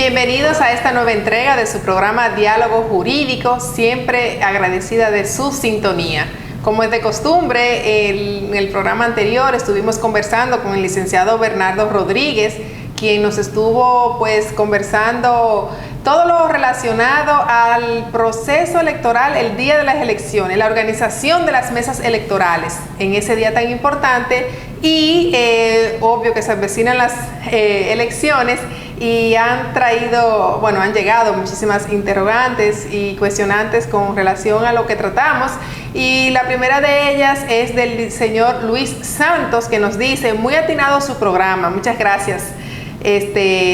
Bienvenidos a esta nueva entrega de su programa Diálogo Jurídico, siempre agradecida de su sintonía. Como es de costumbre, en el programa anterior estuvimos conversando con el licenciado Bernardo Rodríguez, quien nos estuvo conversando todo lo relacionado al proceso electoral el día de las elecciones, la organización de las mesas electorales en ese día tan importante y obvio que se avecinan las elecciones y han llegado muchísimas interrogantes y cuestionantes con relación a lo que tratamos, y la primera de ellas es del señor Luis Santos, que nos dice: muy atinado su programa, muchas gracias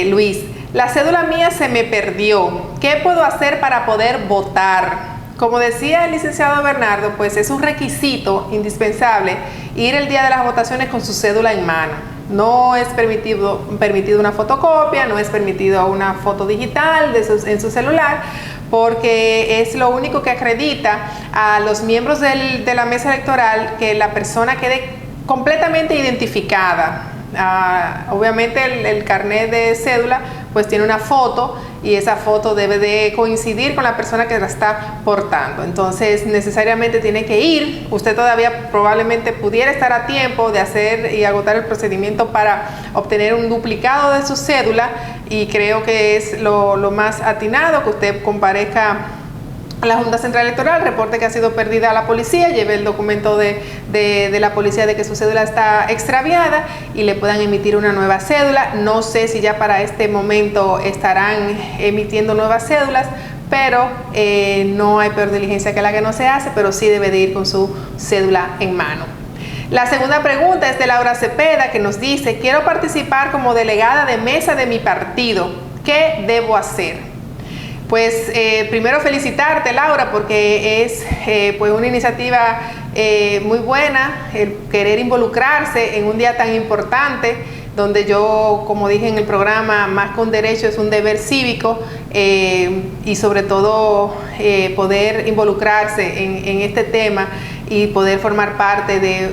Luis. La cédula mía se me perdió. ¿Qué puedo hacer para poder votar? Como decía el licenciado Bernardo, pues es un requisito indispensable ir el día de las votaciones con su cédula en mano. No es permitido una fotocopia, no es permitido una foto digital en su celular, porque es lo único que acredita a los miembros de la mesa electoral que la persona quede completamente identificada. Obviamente el carnet de cédula pues tiene una foto y esa foto debe de coincidir con la persona que la está portando, entonces necesariamente tiene que ir. Usted todavía probablemente pudiera estar a tiempo de hacer y agotar el procedimiento para obtener un duplicado de su cédula, y creo que es lo más atinado que usted comparezca a la Junta Central Electoral, reporte que ha sido perdida a la policía, lleve el documento de la policía de que su cédula está extraviada y le puedan emitir una nueva cédula. No sé si ya para este momento estarán emitiendo nuevas cédulas, pero no hay peor diligencia que la que no se hace, pero sí debe de ir con su cédula en mano. La segunda pregunta es de Laura Cepeda, que nos dice: quiero participar como delegada de mesa de mi partido, ¿qué debo hacer? Pues primero felicitarte, Laura, porque es una iniciativa muy buena el querer involucrarse en un día tan importante, donde yo, como dije en el programa, más que un derecho es un deber cívico, y sobre todo poder involucrarse en este tema y poder formar parte de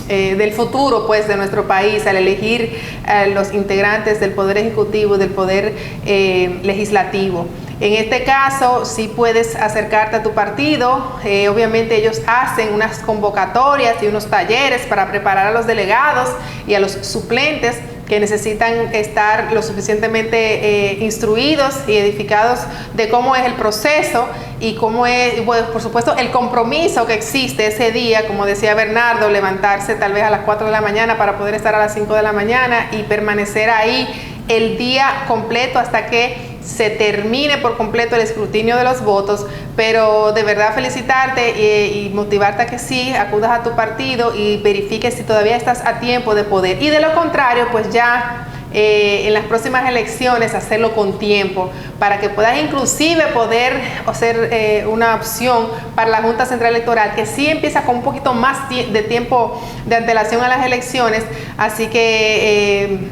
del futuro de nuestro país, al elegir a los integrantes del Poder Ejecutivo y del Poder Legislativo. En este caso, sí puedes acercarte a tu partido. Obviamente ellos hacen unas convocatorias y unos talleres para preparar a los delegados y a los suplentes que necesitan estar lo suficientemente instruidos y edificados de cómo es el proceso y cómo es, por supuesto, el compromiso que existe ese día, como decía Bernardo, levantarse tal vez a las 4 de la mañana para poder estar a las 5 de la mañana y permanecer ahí el día completo hasta que se termine por completo el escrutinio de los votos. Pero de verdad felicitarte y motivarte a que sí acudas a tu partido y verifiques si todavía estás a tiempo de poder, y de lo contrario pues ya en las próximas elecciones hacerlo con tiempo, para que puedas inclusive poder hacer una opción para la Junta Central Electoral, que sí empieza con un poquito más de tiempo de antelación a las elecciones. Así que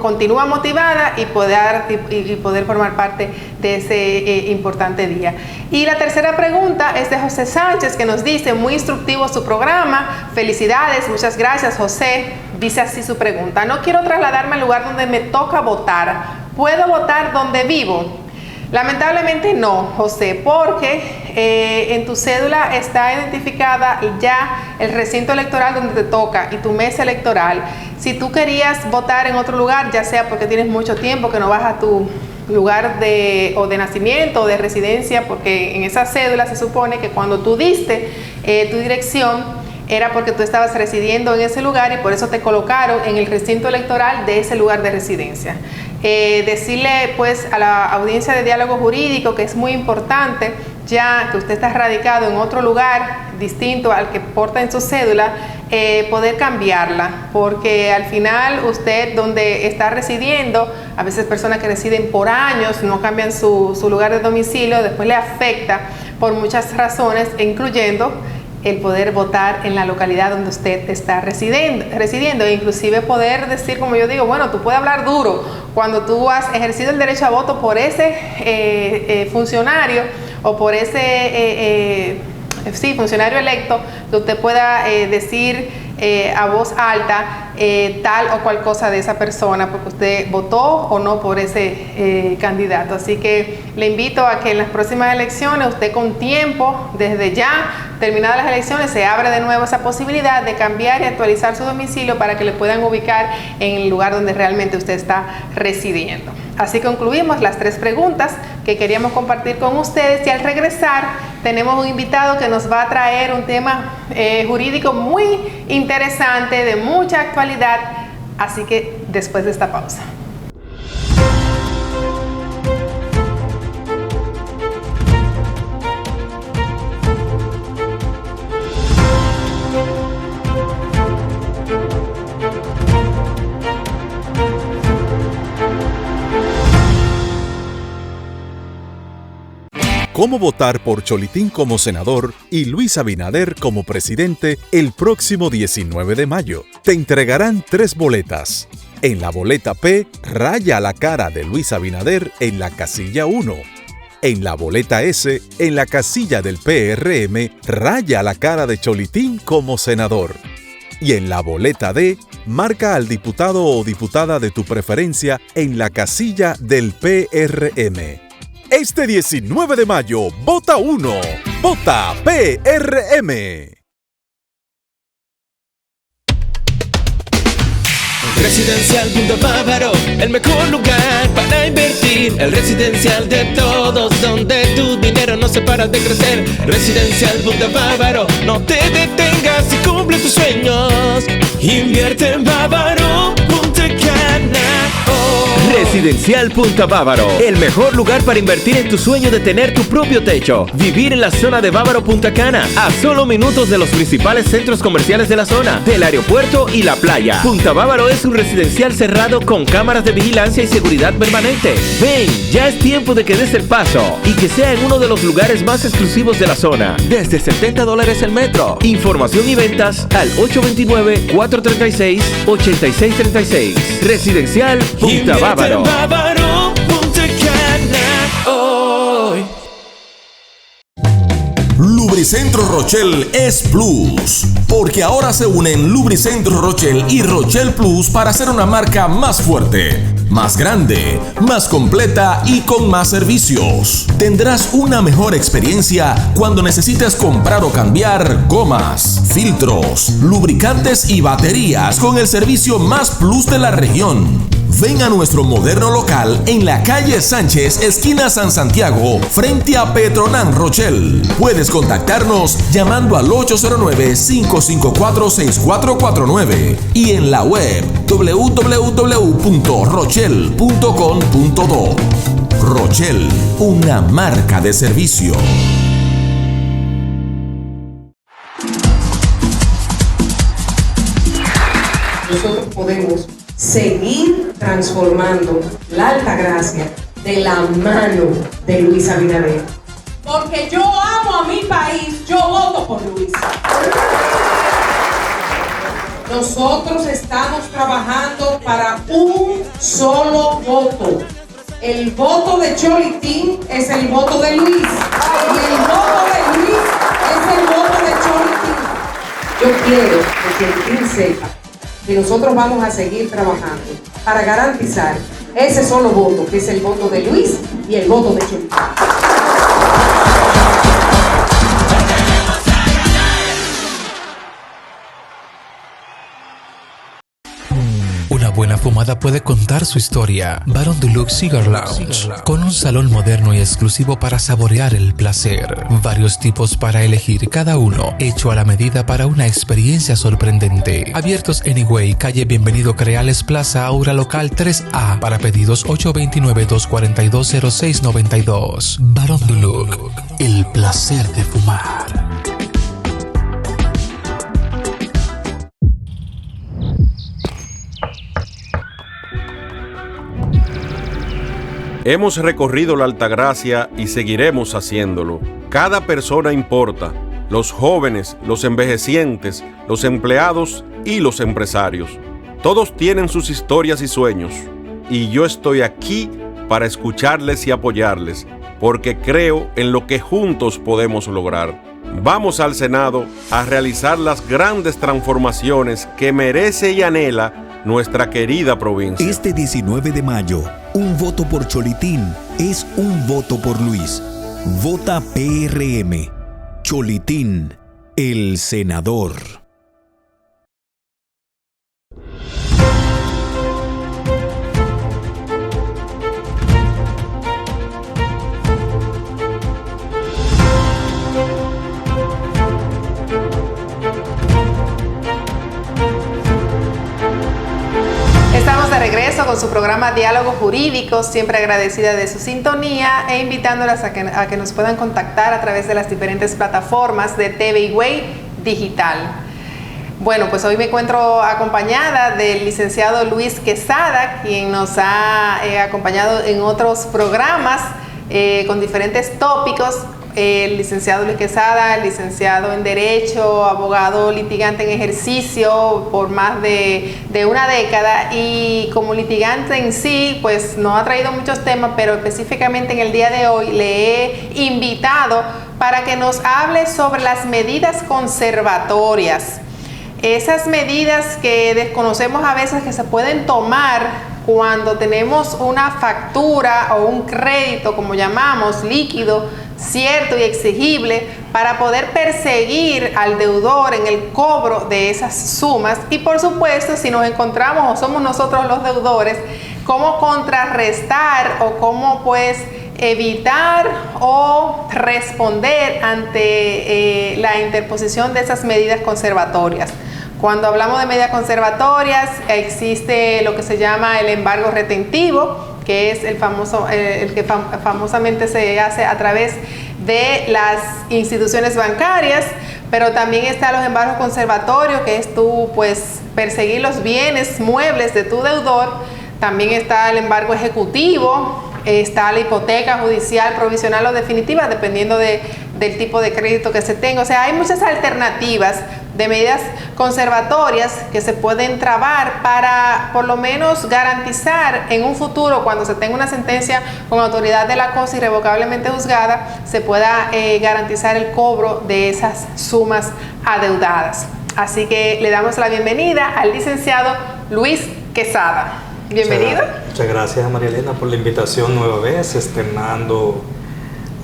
continúa motivada y poder formar parte de ese importante día. Y la tercera pregunta es de José Sánchez, que nos dice: muy instructivo su programa, felicidades. Muchas gracias, José. Dice así su pregunta: no quiero trasladarme al lugar donde me toca votar, ¿puedo votar donde vivo? Lamentablemente no, José, porque en tu cédula está identificada ya el recinto electoral donde te toca y tu mesa electoral. Si tú querías votar en otro lugar, ya sea porque tienes mucho tiempo que no vas a tu lugar de nacimiento o de residencia, porque en esa cédula se supone que cuando tú diste tu dirección era porque tú estabas residiendo en ese lugar y por eso te colocaron en el recinto electoral de ese lugar de residencia. Decirle pues a la audiencia de Diálogo Jurídico que es muy importante, ya que usted está radicado en otro lugar distinto al que porta en su cédula, poder cambiarla, porque al final usted donde está residiendo, a veces personas que residen por años no cambian su lugar de domicilio, después le afecta por muchas razones, incluyendo el poder votar en la localidad donde usted está residiendo, e inclusive poder decir, como yo digo, bueno, tú puedes hablar duro cuando tú has ejercido el derecho a voto por ese funcionario o por ese funcionario electo, que usted pueda decir a voz alta tal o cual cosa de esa persona, porque usted votó o no por ese candidato. Así que le invito a que en las próximas elecciones usted con tiempo, desde ya, terminadas las elecciones, se abre de nuevo esa posibilidad de cambiar y actualizar su domicilio para que le puedan ubicar en el lugar donde realmente usted está residiendo. Así concluimos las 3 preguntas que queríamos compartir con ustedes, y al regresar tenemos un invitado que nos va a traer un tema jurídico muy interesante, de mucha actualidad, así que después de esta pausa. Cómo votar por Cholitín como senador y Luis Abinader como presidente el próximo 19 de mayo. Te entregarán 3 boletas. En la boleta P, raya la cara de Luis Abinader en la casilla 1. En la boleta S, en la casilla del PRM, raya la cara de Cholitín como senador. Y en la boleta D, marca al diputado o diputada de tu preferencia en la casilla del PRM. Este 19 de mayo, vota 1, vota PRM. Residencial Punto Bávaro, el mejor lugar para invertir. El residencial de todos, donde tu dinero no se para de crecer. Residencial Punto Bávaro, no te detengas y cumple tus sueños. Invierte en Bávaro Punta Cana. Residencial Punta Bávaro, el mejor lugar para invertir en tu sueño de tener tu propio techo. Vivir en la zona de Bávaro Punta Cana, a solo minutos de los principales centros comerciales de la zona, del aeropuerto y la playa. Punta Bávaro es un residencial cerrado con cámaras de vigilancia y seguridad permanente. Ven, ya es tiempo de que des el paso y que sea en uno de los lugares más exclusivos de la zona. Desde $70 el metro. Información y ventas al 829-436-8636. Residencial Punta Bávaro. Bávaro Punta Cana hoy. Lubricentro Rochelle es Plus, porque ahora se unen Lubricentro Rochelle y Rochelle Plus para hacer una marca más fuerte, más grande, más completa y con más servicios. Tendrás una mejor experiencia cuando necesites comprar o cambiar gomas, filtros, lubricantes y baterías con el servicio más plus de la región. Ven a nuestro moderno local en la calle Sánchez, esquina San Santiago, frente a Petronan Rochelle. Puedes contactarnos llamando al 809-554-6449 y en la web www.rochelle.com.do. Rochelle, una marca de servicio. Nosotros podemos seguir transformando la Altagracia de la mano de Luis Abinader. Porque yo amo a mi país, yo voto por Luis. Nosotros estamos trabajando para un solo voto. El voto de Cholitín es el voto de Luis. Y el voto de Luis es el voto de Cholitín. Yo quiero que Cholitín sepa que nosotros vamos a seguir trabajando para garantizar ese solo voto, que es el voto de Luis y el voto de Cholitín. Una buena fumada puede contar su historia. Baron Deluxe Cigar Lounge, con un salón moderno y exclusivo para saborear el placer. Varios tipos para elegir, cada uno hecho a la medida para una experiencia sorprendente. Abiertos Anyway, calle Bienvenido Creales Plaza, Aura Local 3A. Para pedidos 829-242-0692. Baron Deluxe, el placer de fumar. Hemos recorrido la Altagracia y seguiremos haciéndolo. Cada persona importa, los jóvenes, los envejecientes, los empleados y los empresarios. Todos tienen sus historias y sueños, y yo estoy aquí para escucharles y apoyarles, porque creo en lo que juntos podemos lograr. Vamos al Senado a realizar las grandes transformaciones que merece y anhela nuestra querida provincia. Este 19 de mayo, un voto por Cholitín es un voto por Luis. Vota PRM. Cholitín, el senador. Estamos de regreso con su programa Diálogo Jurídico, siempre agradecida de su sintonía e invitándolas a que nos puedan contactar a través de las diferentes plataformas de TV y Way Digital. Bueno, pues hoy me encuentro acompañada del licenciado Luis Quesada, quien nos ha acompañado en otros programas con diferentes tópicos. El licenciado Luis Quesada, licenciado en Derecho, abogado litigante en ejercicio por más de una década, y como litigante en sí, pues no ha traído muchos temas, pero específicamente en el día de hoy le he invitado para que nos hable sobre las medidas conservatorias. Esas medidas que desconocemos a veces que se pueden tomar cuando tenemos una factura o un crédito, como llamamos, líquido, cierto y exigible, para poder perseguir al deudor en el cobro de esas sumas. Y por supuesto, si nos encontramos o somos nosotros los deudores, cómo contrarrestar o cómo pues evitar o responder ante la interposición de esas medidas conservatorias. Cuando hablamos de medidas conservatorias, existe lo que se llama el embargo retentivo, que es el que famosamente se hace a través de las instituciones bancarias, pero también están los embargos conservatorios, que es tú pues perseguir los bienes muebles de tu deudor. También está el embargo ejecutivo, está la hipoteca judicial provisional o definitiva, dependiendo del tipo de crédito que se tenga. O sea, hay muchas alternativas de medidas conservatorias que se pueden trabar para por lo menos garantizar en un futuro, cuando se tenga una sentencia con autoridad de la cosa irrevocablemente juzgada, se pueda garantizar el cobro de esas sumas adeudadas. Así que le damos la bienvenida al licenciado Luis Quesada. Bienvenido. Muchas gracias, María Elena, por la invitación nueva vez, externando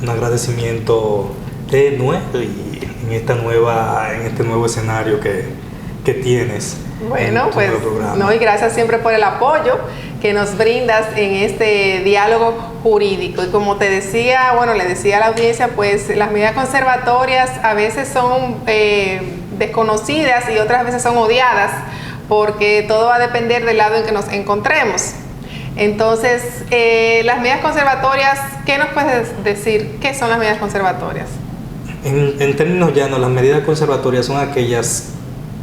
un agradecimiento tenue en este nuevo escenario que tienes. Bueno, pues no, y gracias siempre por el apoyo que nos brindas en este diálogo jurídico. Y como te decía, bueno, le decía a la audiencia, pues las medidas conservatorias a veces son desconocidas y otras veces son odiadas, porque todo va a depender del lado en que nos encontremos. Entonces, las medidas conservatorias, ¿qué nos puedes decir? ¿Qué son las medidas conservatorias? En términos llanos, las medidas conservatorias son aquellas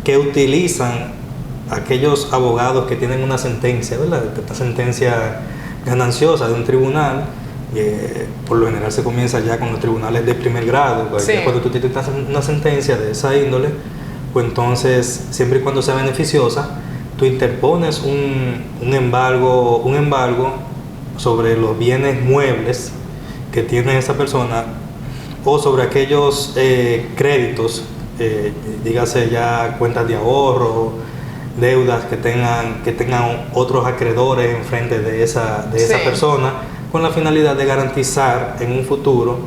que utilizan aquellos abogados que tienen una sentencia, ¿verdad? Esta sentencia gananciosa de un tribunal, por lo general se comienza ya con los tribunales de primer grado, sí. Cuando tú tienes una sentencia de esa índole, pues entonces, siempre y cuando sea beneficiosa, tú interpones un embargo sobre los bienes muebles que tiene esa persona, o sobre aquellos créditos, dígase ya cuentas de ahorro, deudas que tengan otros acreedores en frente de esa persona, con la finalidad de garantizar en un futuro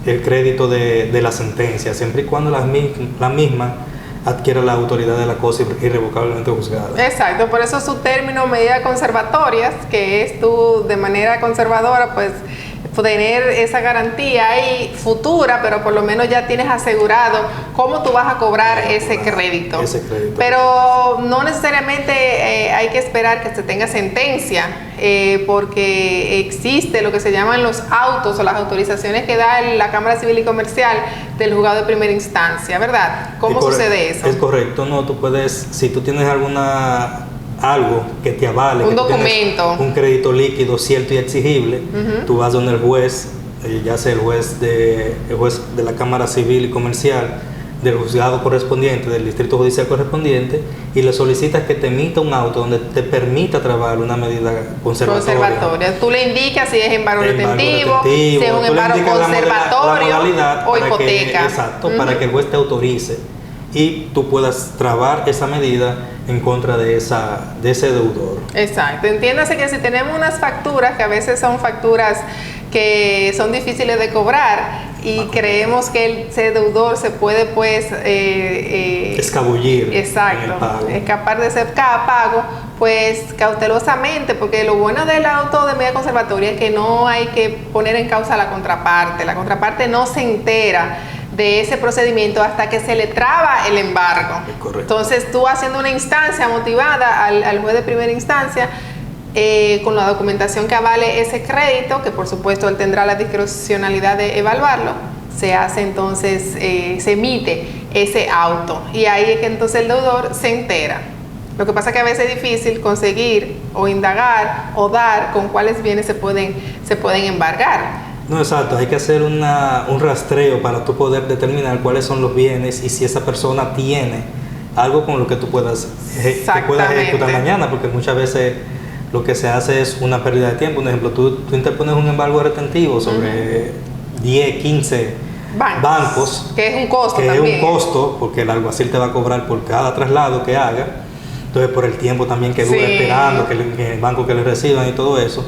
el crédito de la sentencia, siempre y cuando la misma adquiera la autoridad de la cosa irrevocablemente juzgada. Exacto, por eso su término medidas conservatorias, que es tú de manera conservadora pues tener esa garantía ahí futura, pero por lo menos ya tienes asegurado cómo tú vas a cobrar ese crédito. Pero no necesariamente hay que esperar que se tenga sentencia, porque existe lo que se llaman los autos o las autorizaciones que da la Cámara Civil y Comercial del juzgado de primera instancia, ¿verdad? ¿Cómo sucede eso? Es correcto, no, tú puedes, si tú tienes algo que te avale, un documento, un crédito líquido cierto y exigible, tú vas donde el juez, ya sea el juez de la Cámara Civil y Comercial del juzgado correspondiente, del distrito judicial correspondiente, y le solicitas que te emita un auto donde te permita trabajar una medida conservatoria. Tú le indicas si es embargo retentivo, si es un embargo conservatorio o hipoteca. Para que el juez te autorice y tú puedas trabar esa medida en contra de ese deudor. Exacto. Entiéndase que si tenemos unas facturas, que a veces son facturas que son difíciles de cobrar, y creemos que ese deudor se puede pues escabullir, exacto, en el pago, escapar de ese pago, pues cautelosamente, porque lo bueno del auto de medida conservatoria es que no hay que poner en causa la contraparte no se entera de ese procedimiento hasta que se le traba el embargo. Entonces tú haciendo una instancia motivada al juez de primera instancia, con la documentación que avale ese crédito, que por supuesto él tendrá la discrecionalidad de evaluarlo, se hace entonces, se emite ese auto, y ahí es que entonces el deudor se entera. Lo que pasa es que a veces es difícil conseguir o indagar o dar con cuáles bienes se pueden embargar. No, exacto, hay que hacer un rastreo para tú poder determinar cuáles son los bienes y si esa persona tiene algo con lo que tú puedas ejecutar mañana, porque muchas veces lo que se hace es una pérdida de tiempo. Por ejemplo, tú interpones un embargo retentivo sobre 10, 15 bancos, que es un costo también. Es un costo, porque el alguacil te va a cobrar por cada traslado que haga, entonces por el tiempo también que dura esperando que el banco que le reciban y todo eso.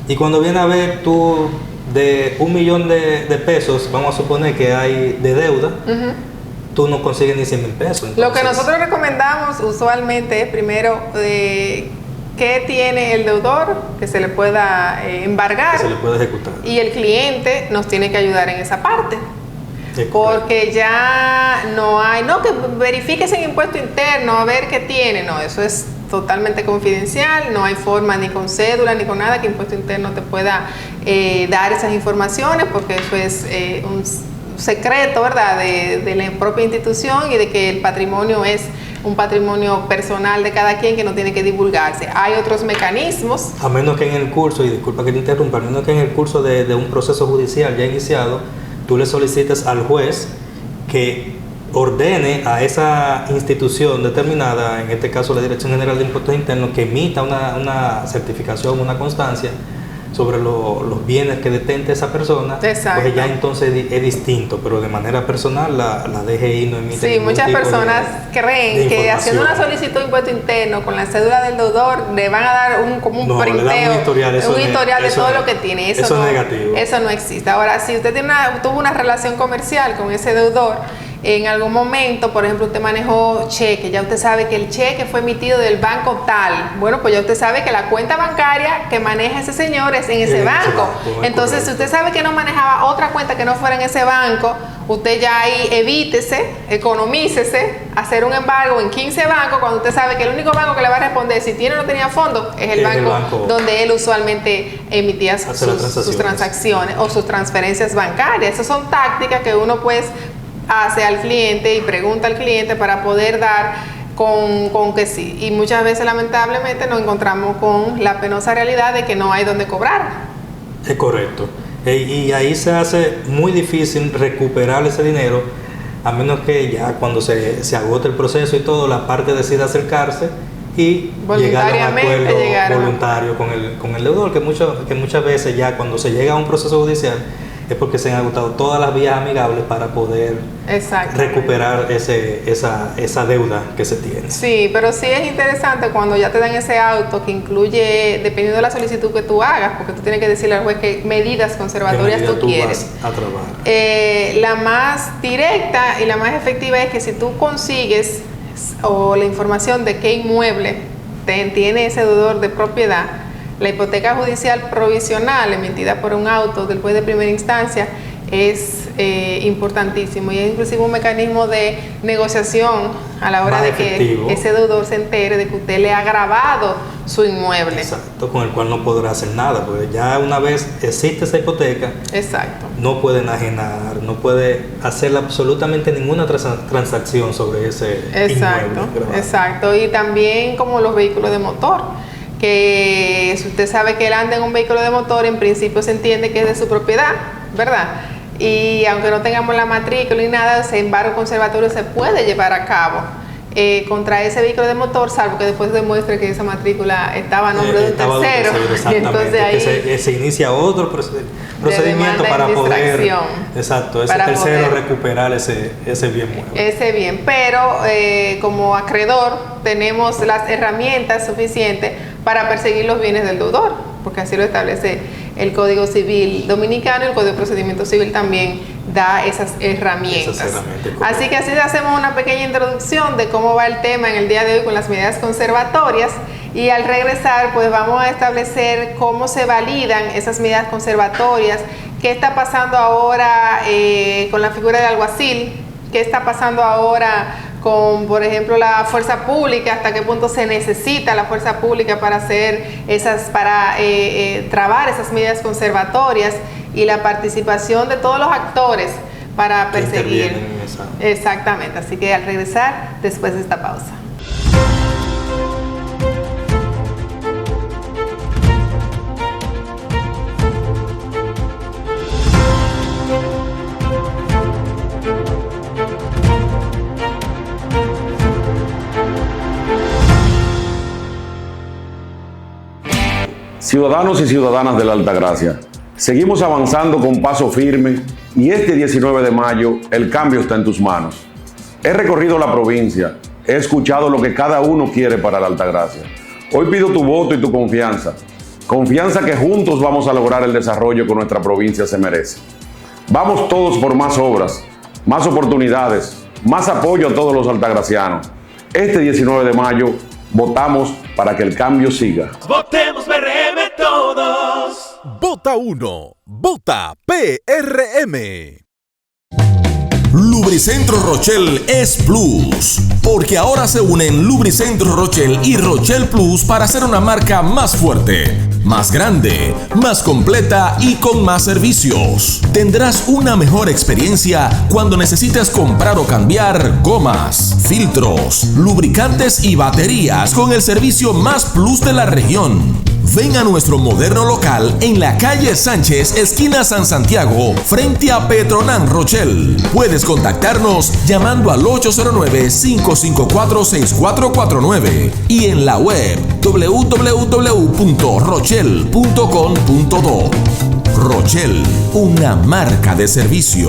Y cuando viene a ver tú de $1 millón de pesos, vamos a suponer que hay de deuda, tú no consigues ni 100,000 pesos. Entonces, lo que nosotros recomendamos usualmente es primero qué tiene el deudor que se le pueda embargar, que se le pueda ejecutar, y el cliente nos tiene que ayudar en esa parte, porque ya no hay, que verifiques en impuesto interno a ver qué tiene, no, eso es totalmente confidencial, no hay forma ni con cédula ni con nada que impuesto interno te pueda dar esas informaciones, porque eso es un secreto, ¿verdad?, de la propia institución, y de que el patrimonio es un patrimonio personal de cada quien que no tiene que divulgarse. Hay otros mecanismos. A menos que en el curso, y disculpa que te interrumpa, a menos que en el curso de un proceso judicial ya iniciado, tú le solicites al juez que ordene a esa institución determinada, en este caso la Dirección General de Impuestos Internos, que emita una certificación, una constancia sobre los bienes que detente esa persona. Exacto. Pues ya entonces es distinto, pero de manera personal la DGI no emite ningún muchas tipo personas creen que haciendo una solicitud de impuesto interno con la cédula del deudor le van a dar un printeo, un historial de todo lo que tiene. Eso es negativo. Eso no existe. Ahora, si usted tuvo una relación comercial con ese deudor, en algún momento, por ejemplo, usted manejó cheque, ya usted sabe que el cheque fue emitido del banco tal. Bueno, pues ya usted sabe que la cuenta bancaria que maneja ese señor es en ese banco. Entonces, si usted sabe que no manejaba otra cuenta que no fuera en ese banco, usted ya ahí economícese, hacer un embargo en 15 bancos, cuando usted sabe que el único banco que le va a responder si tiene o no tenía fondos es el banco donde él usualmente emitía sus transacciones o sus transferencias bancarias. Esas son tácticas que uno pues hace al cliente y pregunta al cliente para poder dar con que sí. Y muchas veces lamentablemente nos encontramos con la penosa realidad de que no hay donde cobrar. Es correcto. Y ahí se hace muy difícil recuperar ese dinero, a menos que ya cuando se agote el proceso y todo, la parte decida acercarse y llegar a un acuerdo voluntario con el deudor, que muchas veces ya cuando se llega a un proceso judicial es porque se han agotado todas las vías amigables para poder recuperar esa deuda que se tiene. Sí, pero sí es interesante cuando ya te dan ese auto que incluye, dependiendo de la solicitud que tú hagas, porque tú tienes que decirle al juez qué medidas conservatorias tú quieres. Vas a trabajar. La más directa y la más efectiva es que si tú consigues la información de qué inmueble tiene ese deudor de propiedad, la hipoteca judicial provisional emitida por un auto del juez de primera instancia es importantísimo, y es inclusive un mecanismo de negociación a la hora de que ese deudor se entere de que usted le ha grabado su inmueble. Exacto, con el cual no podrá hacer nada, porque ya una vez existe esa hipoteca, no puede enajenar, no puede hacer absolutamente ninguna transacción sobre ese inmueble. Exacto, y también como los vehículos de motor, que si usted sabe que él anda en un vehículo de motor, en principio se entiende que es de su propiedad, ¿verdad? y aunque no tengamos la matrícula ni nada, ese embargo conservatorio se puede llevar a cabo contra ese vehículo de motor, salvo que después demuestre que esa matrícula estaba a nombre de un tercero. Entonces ahí se inicia otro procedimiento para poder, exacto, ese tercero recuperar ese bien mueble. Ese bien, pero como acreedor tenemos las herramientas suficientes para perseguir los bienes del deudor, porque así lo establece el Código Civil Dominicano, y el Código de Procedimiento Civil también da esas herramientas. Así que así hacemos una pequeña introducción de cómo va el tema en el día de hoy con las medidas conservatorias, y al regresar pues vamos a establecer cómo se validan esas medidas conservatorias, qué está pasando ahora con la figura del alguacil, qué está pasando ahora con, por ejemplo, la fuerza pública, hasta qué punto se necesita la fuerza pública para hacer trabar esas medidas conservatorias, y la participación de todos los actores para perseguir. Exactamente, así que al regresar, después de esta pausa. Ciudadanos y ciudadanas de la Altagracia, seguimos avanzando con paso firme, y este 19 de mayo el cambio está en tus manos. He recorrido la provincia, he escuchado lo que cada uno quiere para la Altagracia. Hoy pido tu voto y tu confianza que juntos vamos a lograr el desarrollo que nuestra provincia se merece. Vamos todos por más obras, más oportunidades, más apoyo a todos los altagracianos. Este 19 de mayo votamos para que el cambio siga. Votemos PRM todos. Vota 1. Vota PRM. Lubricentro Rochelle es Plus, porque ahora se unen Lubricentro Rochelle y Rochelle Plus para hacer una marca más fuerte, más grande, más completa y con más servicios. Tendrás una mejor experiencia cuando necesites comprar o cambiar gomas, filtros, lubricantes y baterías con el servicio más plus de la región. Ven a nuestro moderno local en la calle Sánchez, esquina San Santiago, frente a Petronan Rochelle. Puedes contactarnos llamando al 809-554-6449 y en la web www.rochelle.com.do. Rochelle, una marca de servicio.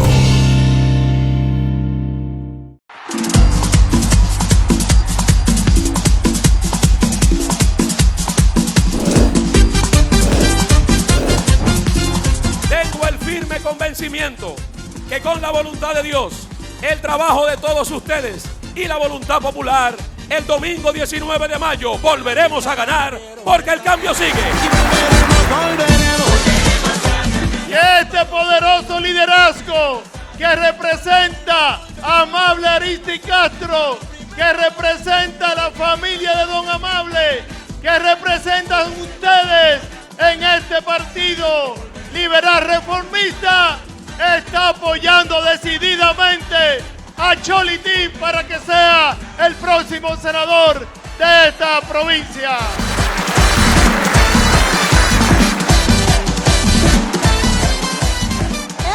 Que con la voluntad de Dios, el trabajo de todos ustedes y la voluntad popular, el domingo 19 de mayo volveremos a ganar, porque el cambio sigue. Y este poderoso liderazgo que representa a Amable Aristi Castro, que representa a la familia de Don Amable, que representan ustedes en este partido liberal reformista, está apoyando decididamente a Cholitín para que sea el próximo senador de esta provincia.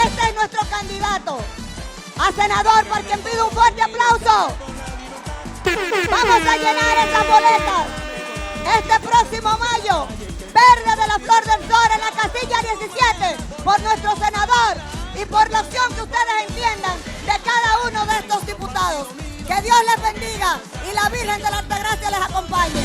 Este es nuestro candidato a senador, por quien pido un fuerte aplauso. Vamos a llenar estas boletas este próximo mayo, verde de la Flor del Sol en la casilla 17, por nuestro senador y por la opción que ustedes entiendan de cada uno de estos diputados. Que Dios les bendiga y la Virgen de la Altagracia les acompañe.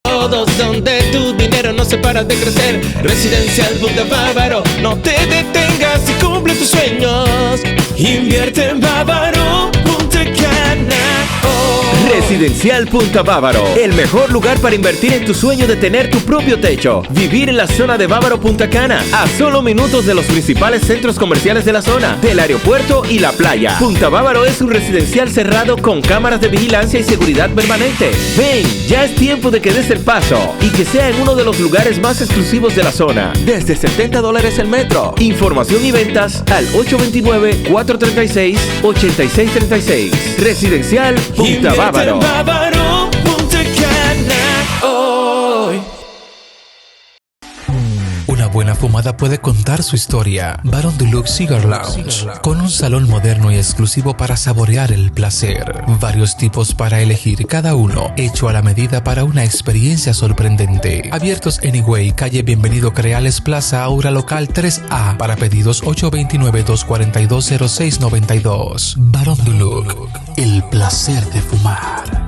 Todos donde tu dinero no se para de crecer. Residencial Punta Bávaro, no te detengas y cumple tus sueños. Invierte en Bávaro Punta Cana. Residencial Punta Bávaro, el mejor lugar para invertir en tu sueño de tener tu propio techo. Vivir en la zona de Bávaro Punta Cana, a solo minutos de los principales centros comerciales de la zona, del aeropuerto y la playa. Punta Bávaro es un residencial cerrado con cámaras de vigilancia y seguridad permanente. Ven, ya es tiempo de que des el paso y que sea en uno de los lugares más exclusivos de la zona. Desde $70 el metro. Información y ventas al 829-436-8636. Residencial Punta Bávaro. Una buena fumada puede contar su historia. Baron Deluxe Cigar Lounge, con un salón moderno y exclusivo para saborear el placer. Varios tipos para elegir, cada uno hecho a la medida para una experiencia sorprendente. Abiertos Anyway, calle Bienvenido Creales Plaza, Aura Local 3A. Para pedidos 829-242-0692. Baron Deluxe, el placer de fumar.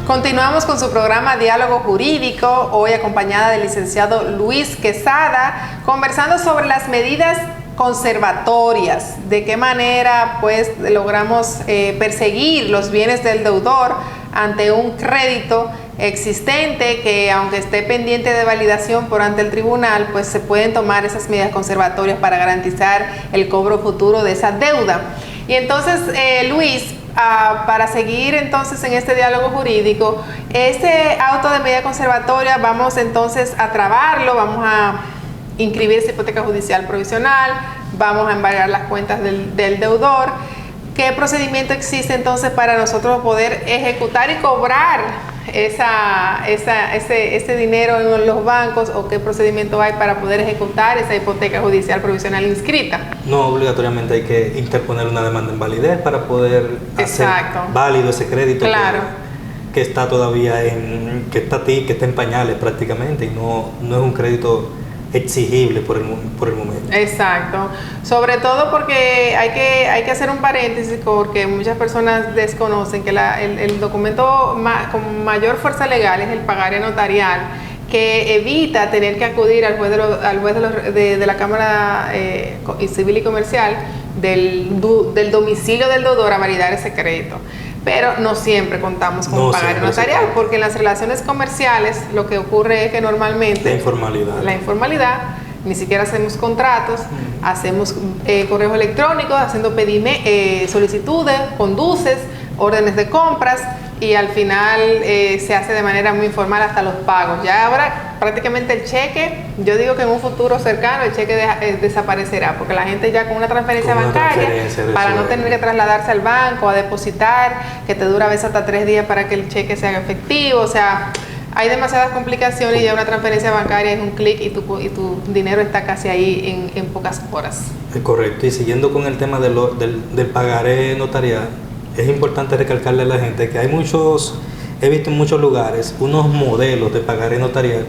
Continuamos con su programa Diálogo Jurídico, hoy acompañada del licenciado Luis Quesada, conversando sobre las medidas conservatorias, de qué manera pues logramos perseguir los bienes del deudor ante un crédito existente que, aunque esté pendiente de validación por ante el tribunal, pues se pueden tomar esas medidas conservatorias para garantizar el cobro futuro de esa deuda. Y entonces, Luis, para seguir entonces en este diálogo jurídico, este auto de medida conservatoria vamos entonces a trabarlo, vamos a inscribir esa hipoteca judicial provisional, vamos a embargar las cuentas del deudor. ¿Qué procedimiento existe entonces para nosotros poder ejecutar y cobrar ese dinero en los bancos, o qué procedimiento hay para poder ejecutar esa hipoteca judicial provisional inscrita? No obligatoriamente hay que interponer una demanda en validez para poder hacer válido ese crédito. Claro. Que está todavía que está en pañales prácticamente, y no es un crédito exigible por el momento. Exacto, sobre todo porque hay que hacer un paréntesis, porque muchas personas desconocen que el documento con mayor fuerza legal es el pagaré notarial, que evita tener que acudir al juez de la Cámara Civil y Comercial del domicilio del deudor a validar ese crédito. Pero no siempre contamos con un pagaré notarial, porque en las relaciones comerciales lo que ocurre es que normalmente la informalidad, ni siquiera hacemos contratos, hacemos correos electrónicos, haciendo solicitudes, conduces, órdenes de compras, y al final se hace de manera muy informal hasta los pagos. Ya ahora prácticamente el cheque, yo digo que en un futuro cercano el cheque desaparecerá, porque la gente ya con una transferencia bancaria, para no tener que trasladarse al banco a depositar, que te dura a veces hasta 3 días para que el cheque se haga efectivo, o sea, hay demasiadas complicaciones, y ya una transferencia bancaria es un clic y tu dinero está casi ahí en pocas horas. Es correcto. Y siguiendo con el tema del pagaré notarial, es importante recalcarle a la gente que he visto en muchos lugares unos modelos de pagaré notarial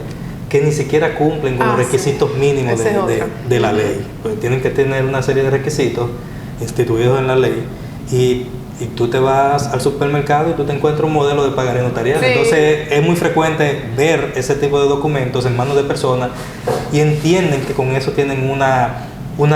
que ni siquiera cumplen con los requisitos mínimos de la ley. Pues tienen que tener una serie de requisitos instituidos en la ley, y tú te vas al supermercado y tú te encuentras un modelo de pagaré notarial. Sí. Entonces es muy frecuente ver ese tipo de documentos en manos de personas y entienden que con eso tienen una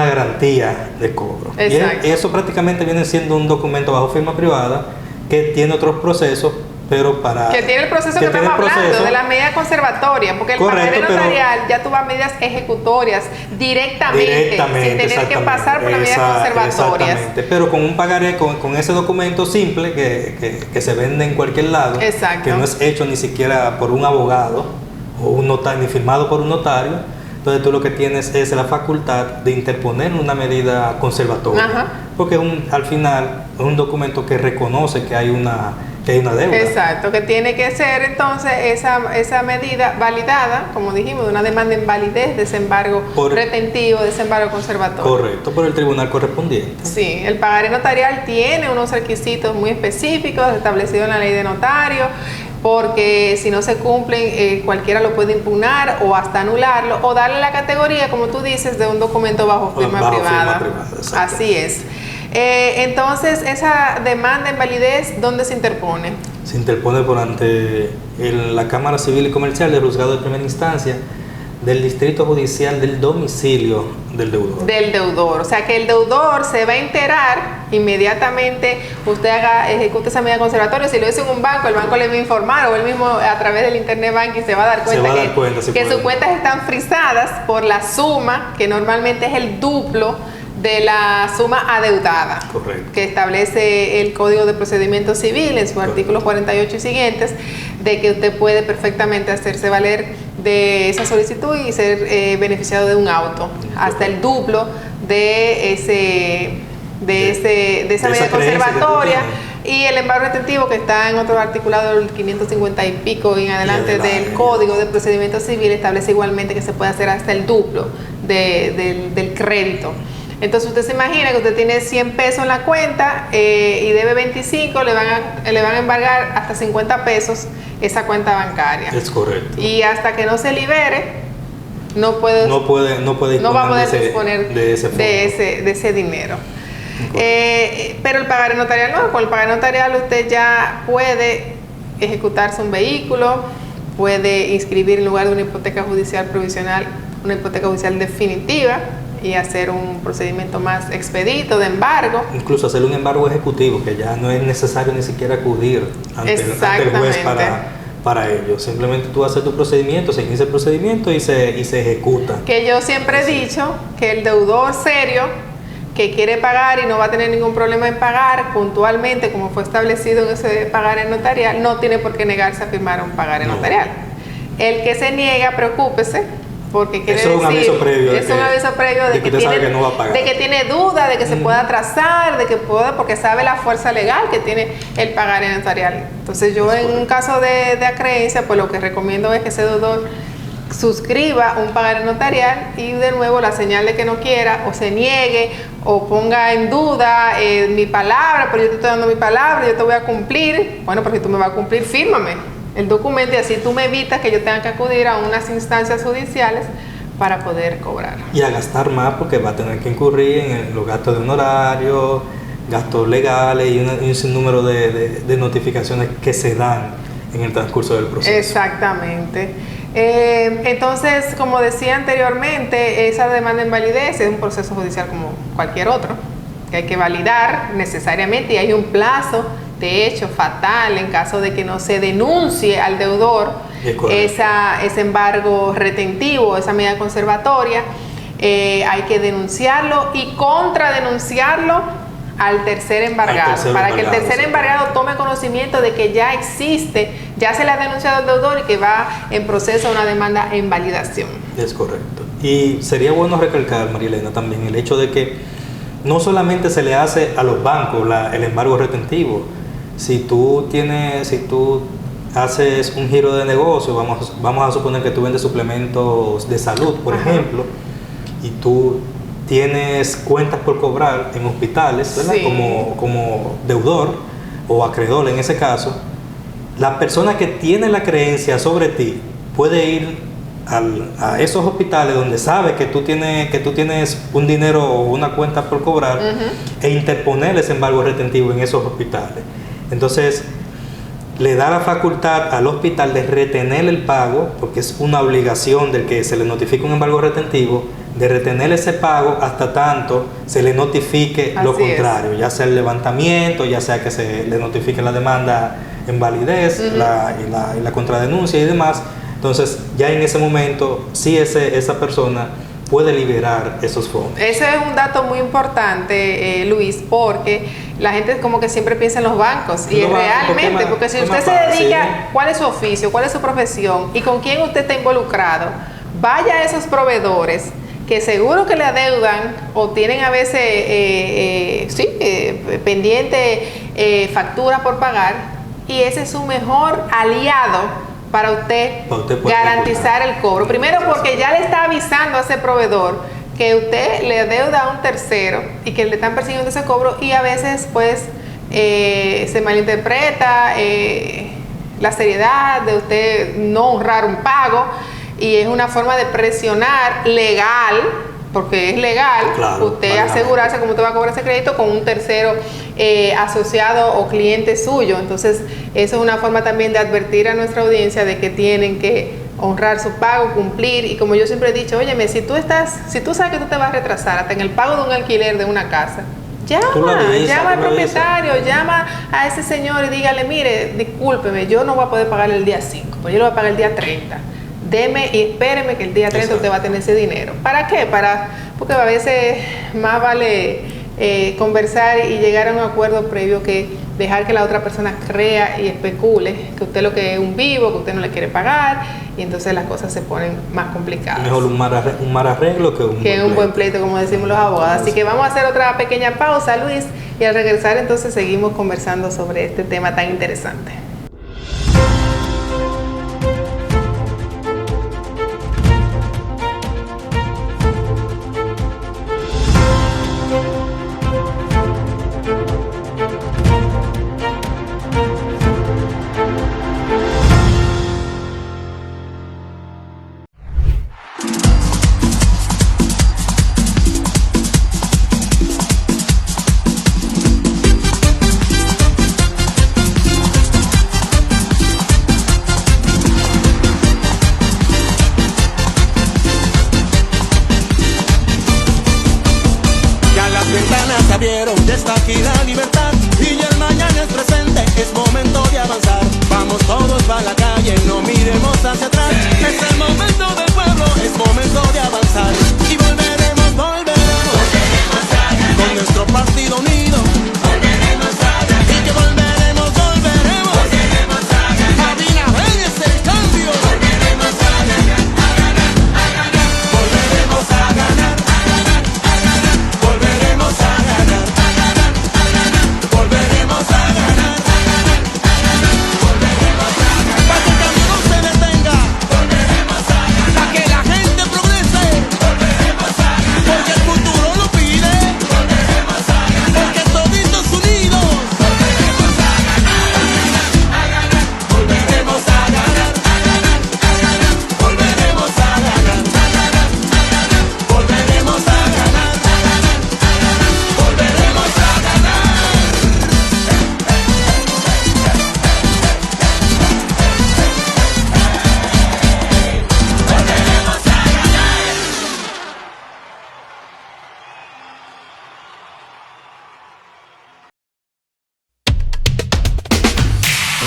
garantía de cobro. Y eso prácticamente viene siendo un documento bajo firma privada que tiene otros procesos, pero que tiene el proceso que estamos hablando de la medida conservatoria, porque el pagaré notarial ya tú vas a medidas ejecutorias directamente sin tener que pasar por las medidas conservatorias. Exactamente, pero con un pagaré, con ese documento simple que se vende en cualquier lado, que no es hecho ni siquiera por un abogado o un notario, ni firmado por un notario. Entonces tú lo que tienes es la facultad de interponer una medida conservatoria, porque al final es un documento que reconoce que hay una deuda. Exacto, que tiene que ser entonces esa medida validada, como dijimos, de una demanda en validez, desembargo retentivo, desembargo conservatorio. Correcto, por el tribunal correspondiente. Sí, el pagaré notarial tiene unos requisitos muy específicos establecidos en la ley de notario. porque si no se cumplen, cualquiera lo puede impugnar o hasta anularlo o darle la categoría, como tú dices, de un documento bajo firma privada. Así es. Entonces, esa demanda en invalidez, ¿dónde se interpone? Se interpone por ante la Cámara Civil y Comercial del Juzgado de Primera Instancia del Distrito Judicial del domicilio del deudor. Del deudor, o sea que el deudor se va a enterar inmediatamente, usted ejecute esa medida conservatoria. Si lo hizo en un banco, el banco le va a informar, o él mismo a través del internet banking se va a dar cuenta que sus cuentas están frisadas por la suma, que normalmente es el duplo de la suma adeudada. Correcto. Que establece el Código de Procedimiento Civil en su artículo 48 y siguientes, de que usted puede perfectamente hacerse valer de esa solicitud y ser beneficiado de un auto, hasta el duplo de esa medida conservatoria, y el embargo retentivo, que está en otro articulado, el 550 y pico en adelante del Código de Procedimiento Civil, establece igualmente que se puede hacer hasta el duplo del crédito. Entonces usted se imagina que usted tiene 100 pesos en la cuenta y debe 25, le van a embargar hasta 50 pesos esa cuenta bancaria. Es correcto. Y hasta que no se libere, no va a poder disponer de ese dinero. Pero el pagaré notarial no, con el pagaré notarial usted ya puede ejecutarse un vehículo, puede inscribir en lugar de una hipoteca judicial provisional, una hipoteca judicial definitiva, y hacer un procedimiento más expedito de embargo. Incluso hacer un embargo ejecutivo, que ya no es necesario ni siquiera acudir ante el juez para ello. Simplemente tú haces tu procedimiento, se inicia el procedimiento y se ejecuta. Que yo siempre he dicho que el deudor serio que quiere pagar y no va a tener ningún problema en pagar puntualmente, como fue establecido en ese pagaré notarial, no tiene por qué negarse a firmar un pagaré notarial. El que se niega, preocúpese, porque quiere decir, es un aviso previo de que tiene duda de que se pueda atrasar, de que pueda, porque sabe la fuerza legal que tiene el pagaré notarial. Entonces yo en un caso de acreencia, pues lo que recomiendo es que ese deudor suscriba un pagaré notarial y de nuevo la señal de que no quiera o se niegue o ponga en duda mi palabra, pero yo te estoy dando mi palabra, yo te voy a cumplir. Bueno, porque tú me vas a cumplir, fírmame el documento y así tú me evitas que yo tenga que acudir a unas instancias judiciales para poder cobrar. Y a gastar más, porque va a tener que incurrir en los gastos de honorario, gastos legales y un sinnúmero de notificaciones que se dan en el transcurso del proceso. Exactamente. Entonces, como decía anteriormente, esa demanda en invalidez es un proceso judicial como cualquier otro, que hay que validar necesariamente y hay un plazo. De hecho, fatal en caso de que no se denuncie al deudor ese embargo retentivo, esa medida conservatoria, hay que denunciarlo y contradenunciarlo al tercer embargado, para que el tercer embargado tome conocimiento de que ya existe, ya se le ha denunciado al deudor y que va en proceso una demanda en validación. Es correcto. Y sería bueno recalcar, Marielena, también el hecho de que no solamente se le hace a los bancos el embargo retentivo. Si tú haces un giro de negocio, vamos a suponer que tú vendes suplementos de salud, por ejemplo, y tú tienes cuentas por cobrar en hospitales, ¿verdad? Como deudor o acreedor en ese caso, la persona que tiene la creencia sobre ti puede ir a esos hospitales donde sabe que tú tienes un dinero o una cuenta por cobrar e interponer ese embargo retentivo en esos hospitales. Entonces, le da la facultad al hospital de retener el pago, porque es una obligación del que se le notifique un embargo retentivo, de retener ese pago hasta tanto se le notifique lo contrario, ya sea el levantamiento, ya sea que se le notifique la demanda en validez, y la contradenuncia y demás. Entonces, ya en ese momento, sí esa persona puede liberar esos fondos. Ese es un dato muy importante, Luis, porque la gente como que siempre piensa en los bancos y realmente, porque si usted se dedica, ¿cuál es su oficio, cuál es su profesión y con quién usted está involucrado? Vaya a esos proveedores que seguro que le adeudan o tienen a veces pendiente factura por pagar, y ese es su mejor aliado para usted garantizar el cobro. Primero, porque ya le está avisando a ese proveedor que usted le adeuda a un tercero y que le están persiguiendo ese cobro, y a veces pues se malinterpreta la seriedad de usted no honrar un pago, y es una forma de presionar legal, porque es legal, claro, usted asegurarse cómo usted va a cobrar ese crédito con un tercero asociado o cliente suyo. Entonces, eso es una forma también de advertir a nuestra audiencia de que tienen que honrar su pago, cumplir. Y como yo siempre he dicho, óyeme, si tú sabes que tú te vas a retrasar hasta en el pago de un alquiler de una casa, llama al propietario, llama a ese señor y dígale, mire, discúlpeme, yo no voy a poder pagar el día 5, pues yo lo voy a pagar el día 30. Deme y espéreme que el día 30 usted va a tener ese dinero. ¿Para qué? Porque a veces más vale conversar y llegar a un acuerdo previo que dejar que la otra persona crea y especule que usted lo que es un vivo, que usted no le quiere pagar, y entonces las cosas se ponen más complicadas. Mejor un mal arreglo que un buen pleito, como decimos los abogados. Así que vamos a hacer otra pequeña pausa, Luis, y al regresar entonces seguimos conversando sobre este tema tan interesante. Ya está aquí la libertad y ya el mañana es presente, es momento de avanzar. Vamos todos para la calle, no miremos hacia atrás. Es el momento del pueblo, es momento de avanzar. Y volveremos con nuestro partido unido. Volveremos a ganar. Y que volveremos a ganar. Abinader es el cambio. Volveremos a ganar, a ganar, a ganar. Volveremos a ganar, a ganar, a ganar. Volveremos a ganar.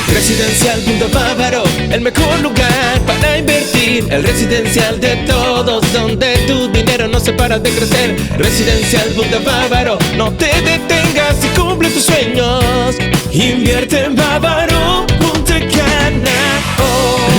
Residencial Punto Bávaro, el mejor lugar para invertir. El residencial de todos, donde tu dinero no se para de crecer. Residencial Punto Bávaro, no te detengas y cumple tus sueños. Invierte en Bávaro Punta Cana.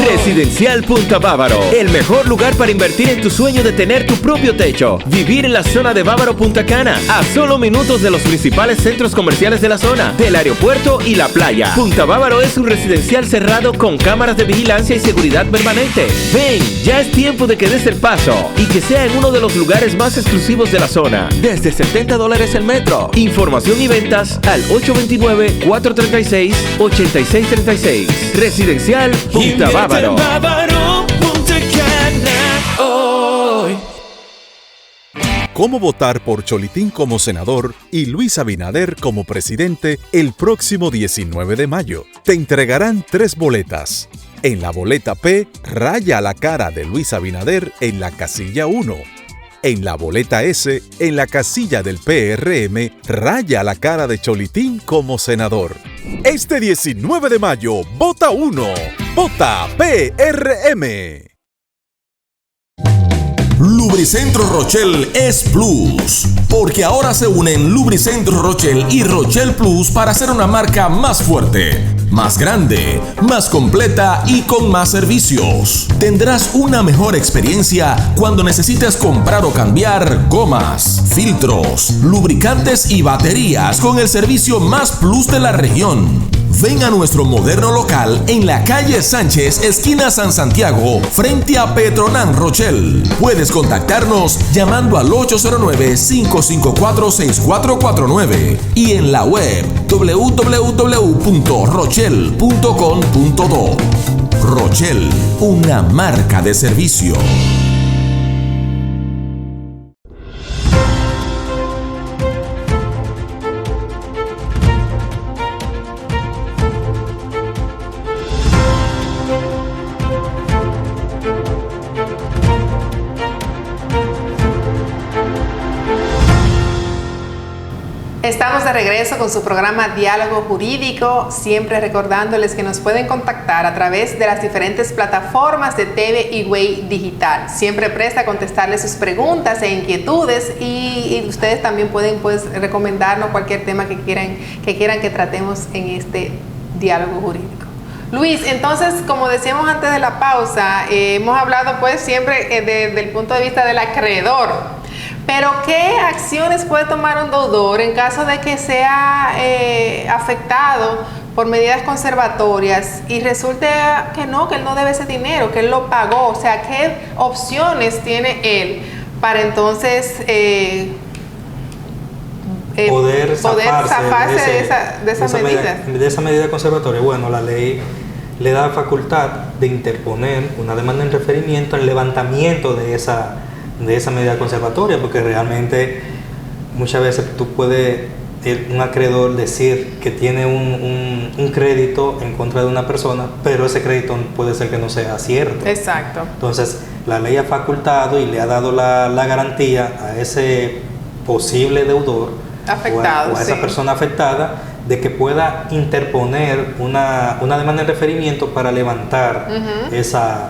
Residencial Punta Bávaro, el mejor lugar para invertir en tu sueño de tener tu propio techo. Vivir en la zona de Bávaro Punta Cana, a solo minutos de los principales centros comerciales de la zona, del aeropuerto y la playa. Punta Bávaro es un residencial cerrado con cámaras de vigilancia y seguridad permanente. Ven, ya es tiempo de que des el paso y que sea en uno de los lugares más exclusivos de la zona. Desde $70 el metro. Información y ventas al 829-436-8636. Residencial Punta Bávaro. ¿Cómo votar por Cholitín como senador y Luis Abinader como presidente el próximo 19 de mayo? Te entregarán 3 boletas. En la boleta P, raya la cara de Luis Abinader en la casilla 1. En la boleta S, en la casilla del PRM, raya la cara de Cholitín como senador. Este 19 de mayo, vota 1. Vota PRM. Lubricentro Rochelle es Plus, porque ahora se unen Lubricentro Rochelle y Rochelle Plus para hacer una marca más fuerte, más grande, más completa y con más servicios. Tendrás una mejor experiencia cuando necesites comprar o cambiar gomas, filtros, lubricantes y baterías con el servicio más plus de la región. Ven a nuestro moderno local en la calle Sánchez, esquina San Santiago, frente a Petronan Rochelle. Puedes contactarnos llamando al 809-554-6449 y en la web www.rochelle.com.do. Rochelle, una marca de servicio. Estamos de regreso con su programa Diálogo Jurídico, siempre recordándoles que nos pueden contactar a través de las diferentes plataformas de TV y Way Digital. Siempre presta a contestarles sus preguntas e inquietudes y ustedes también pueden recomendarnos cualquier tema que quieran que tratemos en este Diálogo Jurídico. Luis, entonces, como decíamos antes de la pausa, hemos hablado pues siempre desde el punto de vista del acreedor. Pero, ¿qué acciones puede tomar un deudor en caso de que sea afectado por medidas conservatorias y resulte que él no debe ese dinero, que él lo pagó? O sea, ¿qué opciones tiene él para entonces poder zafarse de esa medida? De esa medida conservatoria. Bueno, la ley le da facultad de interponer una demanda en referimiento al levantamiento de esa medida conservatoria, porque realmente muchas veces tú puedes, un acreedor, decir que tiene un crédito en contra de una persona, pero ese crédito puede ser que no sea cierto. Exacto. Entonces, la ley ha facultado y le ha dado la garantía a ese posible deudor afectado, o a esa persona afectada, de que pueda interponer una demanda en referimiento para levantar esa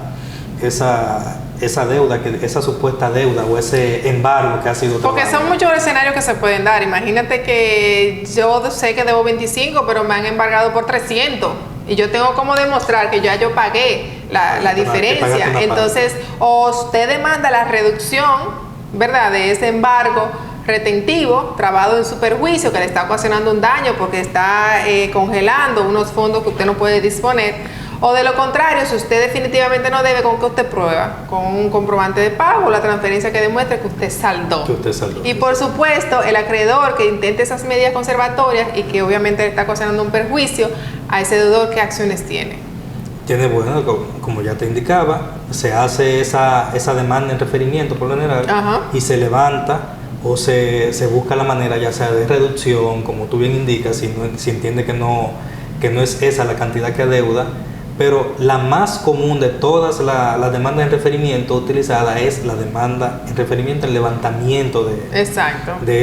deuda, esa supuesta deuda o ese embargo que ha sido tomado. Porque son muchos escenarios que se pueden dar. Imagínate que yo sé que debo 25, pero me han embargado por 300 y yo tengo como demostrar que yo pagué la diferencia. Entonces, o usted demanda la reducción, ¿verdad?, de ese embargo retentivo, trabado en su perjuicio, que le está ocasionando un daño porque está congelando unos fondos que usted no puede disponer. O de lo contrario, si usted definitivamente no debe, ¿con qué usted prueba? Con un comprobante de pago, la transferencia que demuestre que usted saldó. Y por supuesto, el acreedor que intente esas medidas conservatorias y que obviamente le está ocasionando un perjuicio a ese deudor, ¿qué acciones tiene? Tiene, bueno, como ya te indicaba, se hace esa demanda en referimiento por lo general. Y se levanta o se busca la manera, ya sea de reducción, como tú bien indicas, si entiende que no es esa la cantidad que adeuda. Pero la más común de todas las demandas en referimiento utilizadas es la demanda en referimiento al levantamiento de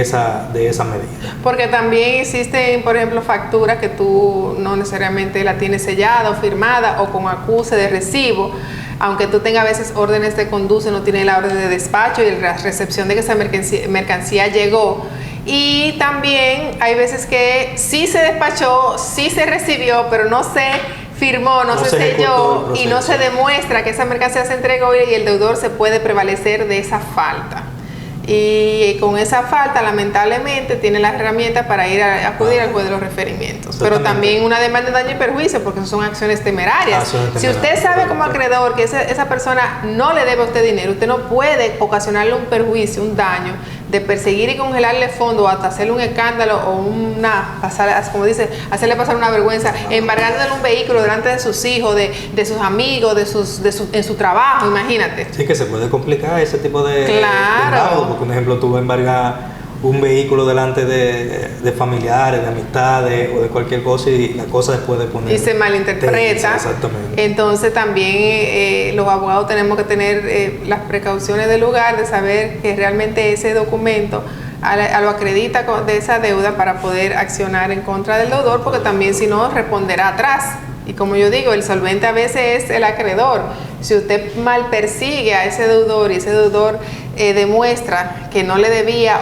esa medida. Porque también existen, por ejemplo, facturas que tú no necesariamente la tienes sellada o firmada o con acuse de recibo, aunque tú tengas a veces órdenes de conduce, no tienes la orden de despacho y la recepción de que esa mercancía llegó. Y también hay veces que sí se despachó, sí se recibió, pero no se firmó, no se selló y no se demuestra que esa mercancía se entregó y el deudor se puede prevalecer de esa falta. Y con esa falta, lamentablemente, tiene las herramientas para acudir al juez de los referimientos. Pero también una demanda de daño y perjuicio, porque son acciones temerarias. Si usted sabe como acreedor que esa persona no le debe a usted dinero, usted no puede ocasionarle un perjuicio, un daño, de perseguir y congelarle fondos, hasta hacerle un escándalo o hacerle pasar una vergüenza, embargándole un vehículo delante de sus hijos, de sus amigos, en su trabajo, imagínate. Sí, que se puede complicar ese tipo de embargo, porque, por ejemplo, tú vas a embargar un vehículo delante de familiares, de amistades o de cualquier cosa y la cosa después de poner... Y se malinterpreta. Exactamente. Entonces también los abogados tenemos que tener las precauciones del lugar de saber que realmente ese documento lo acredita de esa deuda para poder accionar en contra del deudor, porque también si no responderá atrás. Y como yo digo, el solvente a veces es el acreedor. Si usted mal persigue a ese deudor y ese deudor demuestra que no le debía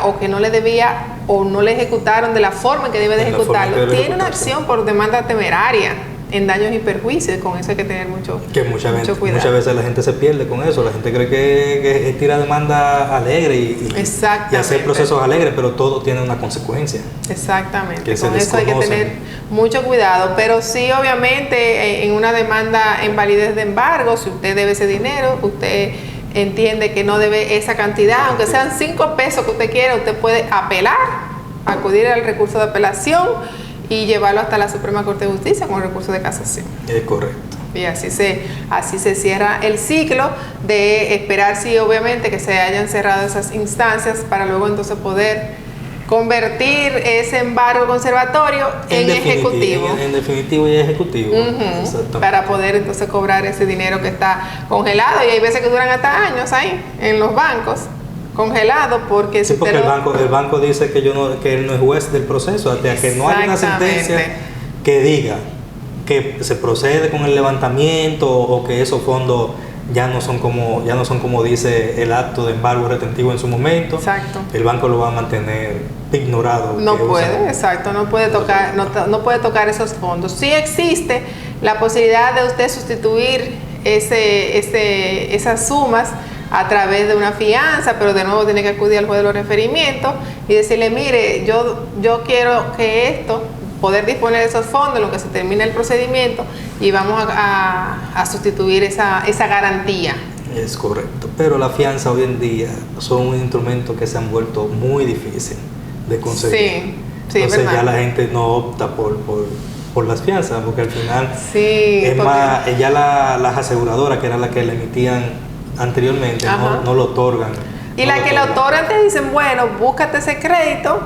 o no le ejecutaron de la forma en que debe de ejecutarlo, tiene una acción por demanda temeraria. en daños y perjuicios. Con eso hay que tener mucho cuidado. Muchas veces la gente se pierde con eso. La gente cree que es tirar demanda alegre y hacer procesos alegres, pero todo tiene una consecuencia. Exactamente. Con eso hay que tener mucho cuidado. Pero sí, obviamente, en una demanda en validez de embargo, si usted debe ese dinero, usted entiende que no debe esa cantidad, aunque sean 5 pesos que usted quiera, usted puede apelar, acudir al recurso de apelación y llevarlo hasta la Suprema Corte de Justicia con el recurso de casación. Es correcto. Y así se cierra el ciclo de esperar, sí, obviamente, que se hayan cerrado esas instancias para luego entonces poder convertir ese embargo conservatorio en ejecutivo. En definitivo y ejecutivo. Para poder entonces cobrar ese dinero que está congelado. Y hay veces que duran hasta años ahí, en los bancos, congelado, porque... Sí, porque el banco dice que él no es juez del proceso, hasta que no haya una sentencia que diga que se procede con el levantamiento o que esos fondos ya no son como dice el acto de embargo retentivo en su momento. Exacto. El banco lo va a mantener ignorado. No puede tocar esos fondos. Sí existe la posibilidad de usted sustituir esas sumas a través de una fianza, pero de nuevo tiene que acudir al juez de los referimientos y decirle, mire, yo quiero que poder disponer de esos fondos en lo que se termine el procedimiento y vamos a sustituir esa garantía. Es correcto, pero la fianza hoy en día son un instrumento que se han vuelto muy difícil de conseguir. Sí, entonces ¿verdad? Ya la gente no opta por las fianzas, porque al final más, ya las aseguradoras, que eran las que le emitían anteriormente, no lo otorgan. Y las que lo otorgan te dicen, bueno, búscate ese crédito,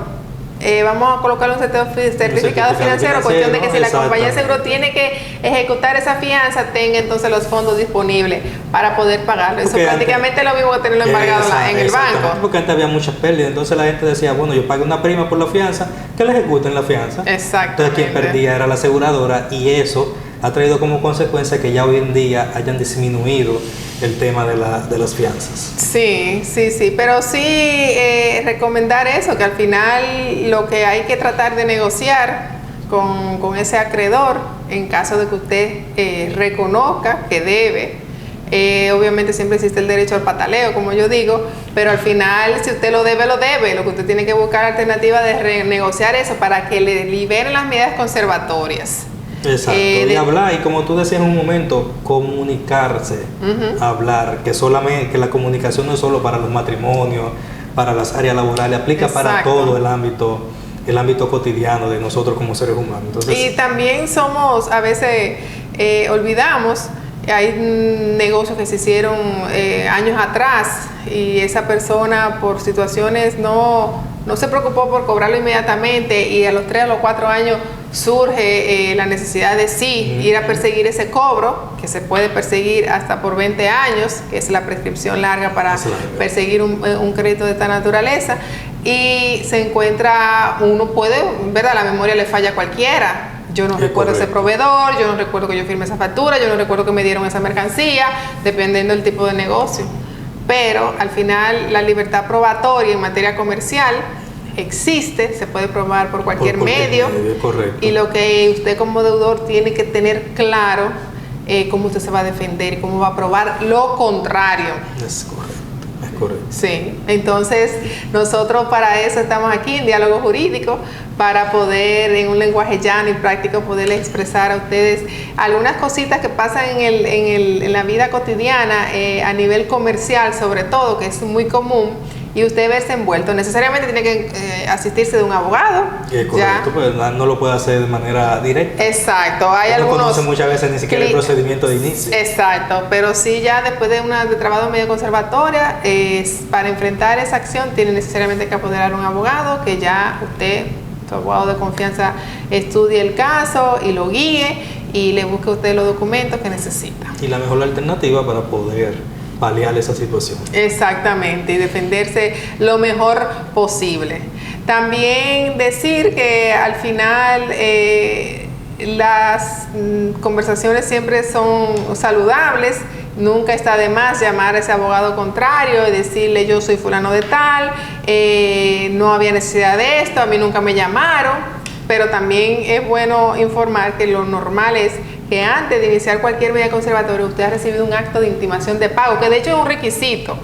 vamos a colocar un certificado financiero, cuestión de que si la compañía de seguro tiene que ejecutar esa fianza, tenga entonces los fondos disponibles para poder pagarlo. Eso prácticamente es lo mismo que tenerlo embargado en el banco. Porque antes había muchas pérdidas, entonces la gente decía, bueno, yo pago una prima por la fianza, que le ejecuten la fianza. Exacto. Entonces quien perdía era la aseguradora, y eso ha traído como consecuencia que ya hoy en día hayan disminuido el tema de las fianzas. Sí, pero sí recomendar eso, que al final lo que hay que tratar de negociar con ese acreedor, en caso de que usted reconozca que debe, obviamente siempre existe el derecho al pataleo, como yo digo, pero al final si usted lo debe, lo que usted tiene que buscar alternativa de renegociar eso para que le liberen las medidas conservatorias. Exacto, y hablar, y como tú decías en un momento, comunicarse, hablar, que la comunicación no es solo para los matrimonios, para las áreas laborales, aplica para todo el ámbito cotidiano de nosotros como seres humanos. Entonces, y también a veces olvidamos, hay negocios que se hicieron años atrás y esa persona por situaciones no se preocupó por cobrarlo inmediatamente, y a los 3 o los 4 años surge la necesidad de ir a perseguir ese cobro, que se puede perseguir hasta por 20 años, que es la prescripción larga para perseguir un crédito de esta naturaleza, y se encuentra, ¿verdad? La memoria le falla a cualquiera. Yo no recuerdo ese proveedor, yo no recuerdo que yo firme esa factura, yo no recuerdo que me dieron esa mercancía, dependiendo del tipo de negocio. Pero al final la libertad probatoria en materia comercial existe, se puede probar por cualquier medio. Y lo que usted como deudor tiene que tener claro cómo usted se va a defender y cómo va a probar lo contrario. Es correcto. Sí, entonces nosotros para eso estamos aquí en Diálogo Jurídico, para poder en un lenguaje llano y práctico poderles expresar a ustedes algunas cositas que pasan en la vida cotidiana, a nivel comercial sobre todo, que es muy común, y usted verse envuelto. Necesariamente tiene que asistirse de un abogado. Correcto, pues no lo puede hacer de manera directa. Exacto. Hay algunos... No conoce muchas veces ni siquiera el procedimiento de inicio. Exacto, pero sí ya después de trabajo medio conservatoria, para enfrentar esa acción tiene necesariamente que apoderar a un abogado, que ya su abogado de confianza estudie el caso y lo guíe y le busque a usted los documentos que necesita. Y la mejor alternativa para poder paliar esa situación. Exactamente, y defenderse lo mejor posible. También decir que al final las conversaciones siempre son saludables. Nunca está de más llamar a ese abogado contrario y decirle: yo soy fulano de tal, no había necesidad de esto, a mí nunca me llamaron. Pero también es bueno informar que lo normal es que antes de iniciar cualquier medida conservatoria usted ha recibido un acto de intimación de pago, que de hecho es un requisito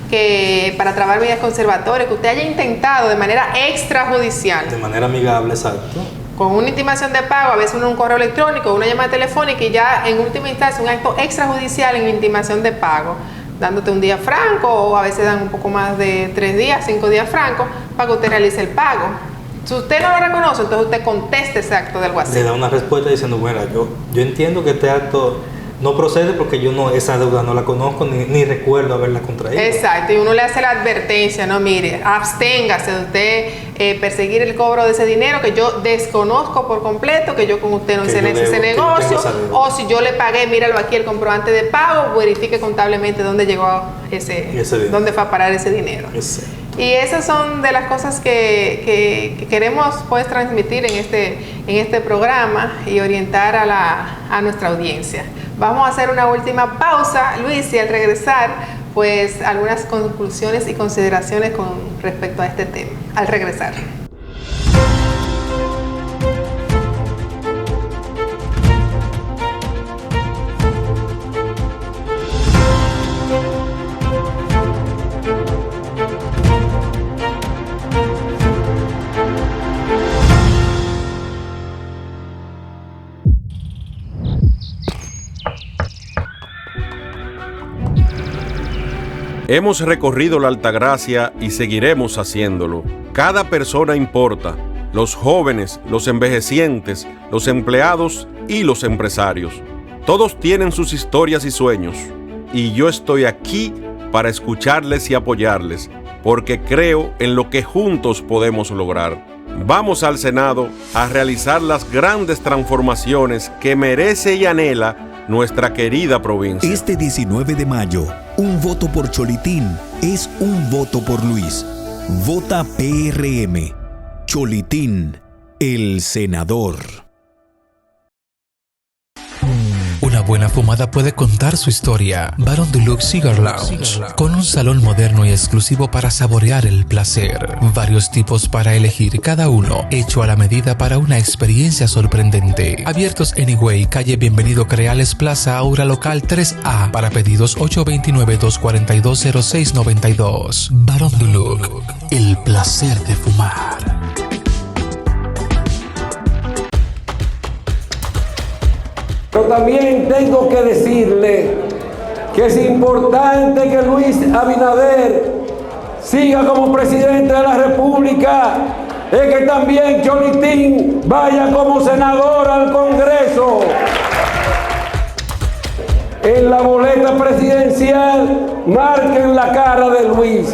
que para trabar medidas conservatorias, que usted haya intentado de manera extrajudicial. De manera amigable, exacto. Con una intimación de pago, a veces un correo electrónico, una llamada telefónica y ya en última instancia un acto extrajudicial en intimación de pago, dándote un día franco o a veces dan un poco más de 3 días, 5 días franco para que usted realice el pago. Si usted no lo reconoce, entonces usted conteste ese acto del alguacil. Le da una respuesta diciendo, bueno, yo entiendo que este acto no procede porque yo no, esa deuda no la conozco ni recuerdo haberla contraído. Exacto, y uno le hace la advertencia, no, mire, absténgase de usted perseguir el cobro de ese dinero que yo desconozco por completo, que yo con usted no hice ese negocio, o si yo le pagué, míralo aquí el comprobante de pago, verifique contablemente dónde llegó dónde fue a parar ese dinero. Exacto. Y esas son de las cosas que queremos pues transmitir en este programa y orientar a nuestra audiencia. Vamos a hacer una última pausa, Luis, y al regresar, pues algunas conclusiones y consideraciones con respecto a este tema. Al regresar. Hemos recorrido la Altagracia y seguiremos haciéndolo. Cada persona importa, los jóvenes, los envejecientes, los empleados y los empresarios. Todos tienen sus historias y sueños, y yo estoy aquí para escucharles y apoyarles, porque creo en lo que juntos podemos lograr. Vamos al Senado a realizar las grandes transformaciones que merece y anhela nuestra querida provincia. Este 19 de mayo, un voto por Cholitín es un voto por Luis. Vota PRM. Cholitín, el senador. Una buena fumada puede contar su historia. Baron Deluxe Cigar Lounge, con un salón moderno y exclusivo para saborear el placer. Varios tipos para elegir, cada uno hecho a la medida para una experiencia sorprendente. Abiertos Anyway, calle Bienvenido Creales Plaza, Aura Local 3A. Para pedidos 829-242-0692. Baron Deluxe, el placer de fumar. Pero también tengo que decirle que es importante que Luis Abinader siga como presidente de la República, es que también Cholitín vaya como senador al Congreso. En la boleta presidencial marquen la cara de Luis,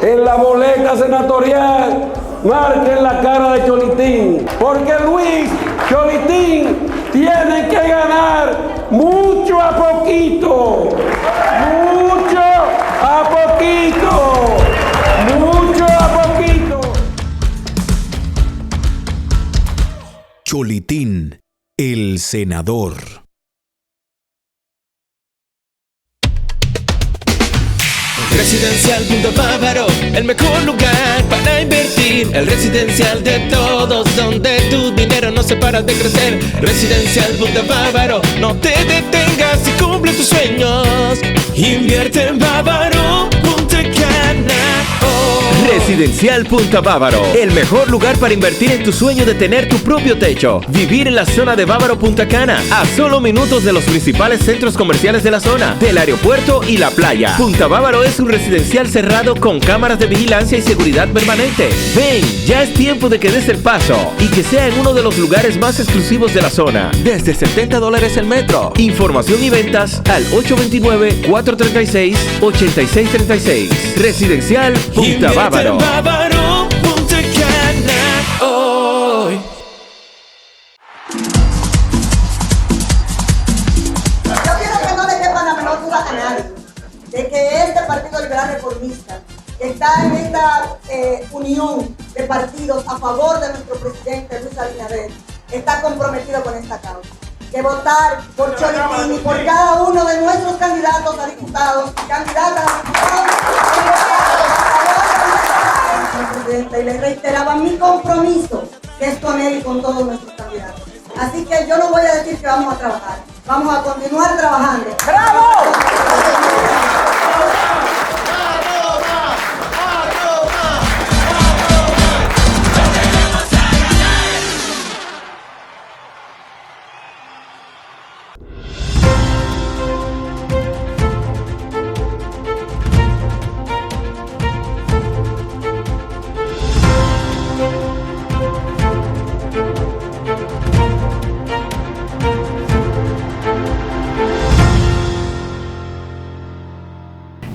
en la boleta senatorial marquen la cara de Cholitín, porque Luis Cholitín tiene que ganar mucho a poquito, mucho a poquito, mucho a poquito. Cholitín, el senador. Residencial Punto Bávaro, el mejor lugar para invertir. El residencial de todos, donde tu dinero no se para de crecer. Residencial Punto Bávaro, no te detengas y cumple tus sueños. Invierte en Bávaro, Punta Cana. Residencial Punta Bávaro, el mejor lugar para invertir en tu sueño de tener tu propio techo. Vivir en la zona de Bávaro Punta Cana, a solo minutos de los principales centros comerciales de la zona, del aeropuerto y la playa. Punta Bávaro es un residencial cerrado con cámaras de vigilancia y seguridad permanente. Ven, ya es tiempo de que des el paso y que sea en uno de los lugares más exclusivos de la zona. Desde $70 el metro. Información y ventas al 829-436-8636. Residencial Punta Bávaro. Bávaro, Punta Cana, hoy. Yo quiero que no le quepa la menor duda a nadie de que este Partido Liberal Reformista está en esta unión de partidos a favor de nuestro presidente Luis Abinader, está comprometido con esta causa. Que votar por Cholitín y por cada uno de nuestros candidatos a diputados y candidatas a diputados y le reiteraba mi compromiso, que es con él y con todos nuestros candidatos. Así que yo no voy a decir que vamos a trabajar, vamos a continuar trabajando. ¡Bravo!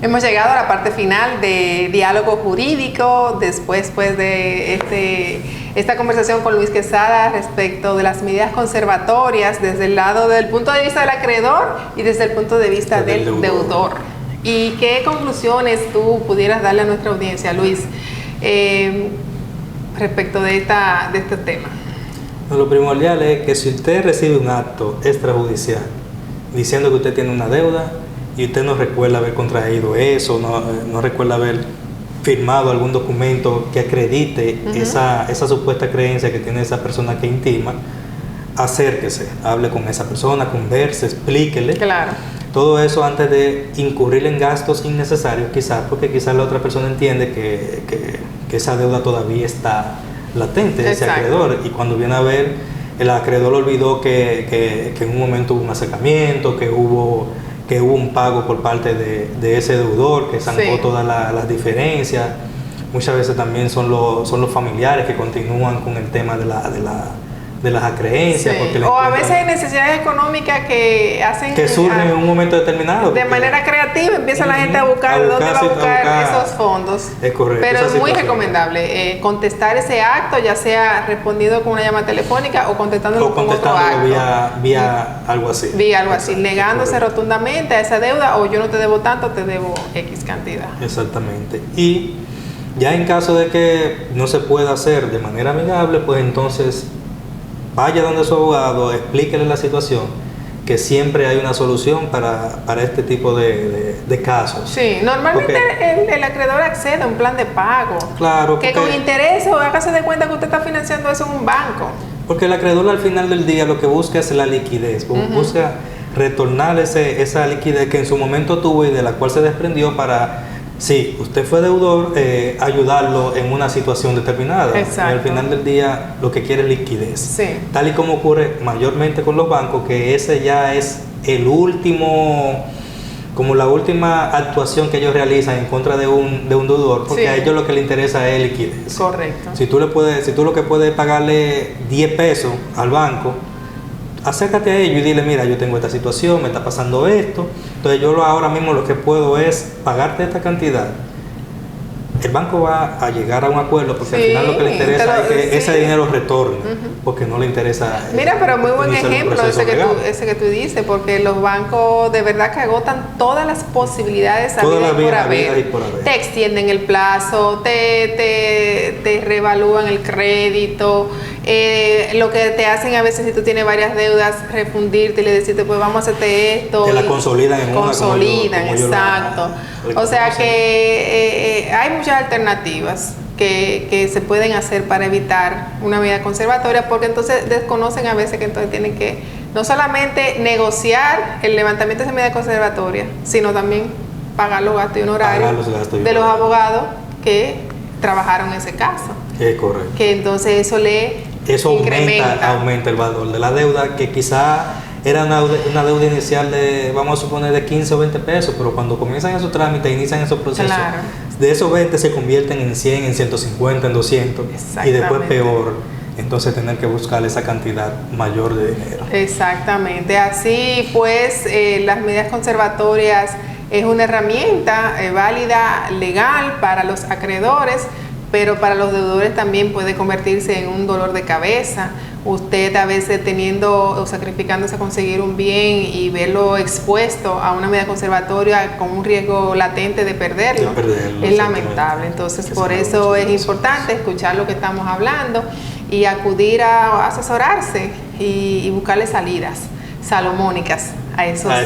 Hemos llegado a la parte final de Diálogo Jurídico, después pues de esta conversación con Luis Quesada respecto de las medidas conservatorias desde el lado del punto de vista del acreedor y desde el punto de vista del deudor. ¿Y qué conclusiones tú pudieras darle a nuestra audiencia, Luis, respecto de este tema? Lo primordial es que si usted recibe un acto extrajudicial diciendo que usted tiene una deuda, y usted no recuerda haber contraído eso, no recuerda haber firmado algún documento que acredite esa supuesta creencia que tiene esa persona que intima, acérquese, hable con esa persona, converse, explíquele. Claro. Todo eso antes de incurrir en gastos innecesarios, quizás, porque quizás la otra persona entiende que esa deuda todavía está latente de ese acreedor, y cuando viene a ver, el acreedor olvidó que en un momento hubo un acercamiento, que hubo un pago por parte de ese deudor, que zancó todas las diferencias. Muchas veces también son los familiares que continúan con el tema de las acreencias. Sí. O a veces hay necesidades económicas que hacen... que surgen en un momento determinado. De manera creativa empieza la gente a buscar dónde va a buscar esos fondos. Es correcto. Pero es muy recomendable contestar ese acto, ya sea respondido con una llamada telefónica o contestándolo con otro acto. Vía algo así. Vía algo así, negándose rotundamente a esa deuda, o yo no te debo tanto, te debo X cantidad. Exactamente. Y ya en caso de que no se pueda hacer de manera amigable, pues entonces vaya donde su abogado, explíquele la situación, que siempre hay una solución para este tipo de casos. Sí, normalmente el acreedor accede a un plan de pago. Claro. Que con interés, o hágase de cuenta que usted está financiando eso en un banco. Porque el acreedor al final del día lo que busca es la liquidez, busca retornar esa liquidez que en su momento tuvo y de la cual se desprendió para... Sí, usted fue deudor, ayudarlo en una situación determinada. Exacto. Y al final del día lo que quiere es liquidez. Sí. Tal y como ocurre mayormente con los bancos, que ese ya es el último, como la última actuación que ellos realizan en contra de un deudor, porque a ellos lo que les interesa es liquidez. Correcto. Si tú lo que puedes pagarle 10 pesos al banco, acércate a ellos y dile, mira, yo tengo esta situación, me está pasando esto, entonces yo ahora mismo lo que puedo es pagarte esta cantidad. El banco va a llegar a un acuerdo, porque al final lo que le interesa es que ese dinero retorne, porque no le interesa... Mira, pero muy buen ejemplo ese que tú dices, porque los bancos de verdad que agotan todas las posibilidades habidas y por haber. Te extienden el plazo, te reevalúan el crédito, lo que te hacen a veces si tú tienes varias deudas, refundirte y le decirte, pues vamos a hacerte esto. Te la consolidan en una. Consolidan, exacto. O sea que hay muchas alternativas que se pueden hacer para evitar una medida conservatoria, porque entonces desconocen a veces que entonces tienen que no solamente negociar el levantamiento de esa medida conservatoria, sino también pagar los gastos y honorarios de los abogados que trabajaron en ese caso. Es correcto. Que entonces eso aumenta el valor de la deuda, que quizá era una deuda inicial de, vamos a suponer, de 15 o 20 pesos, pero cuando comienzan esos trámites, inician esos procesos, de esos 20 se convierten en 100, en 150, en 200, y después peor, entonces tener que buscar esa cantidad mayor de dinero. Exactamente, así pues las medidas conservatorias es una herramienta válida, legal para los acreedores, pero para los deudores también puede convertirse en un dolor de cabeza. Usted a veces teniendo o sacrificándose a conseguir un bien y verlo expuesto a una medida conservatoria con un riesgo latente de perderlo es lamentable. Entonces, por eso es importante escuchar lo que estamos hablando y acudir a asesorarse y buscarle salidas salomónicas a esa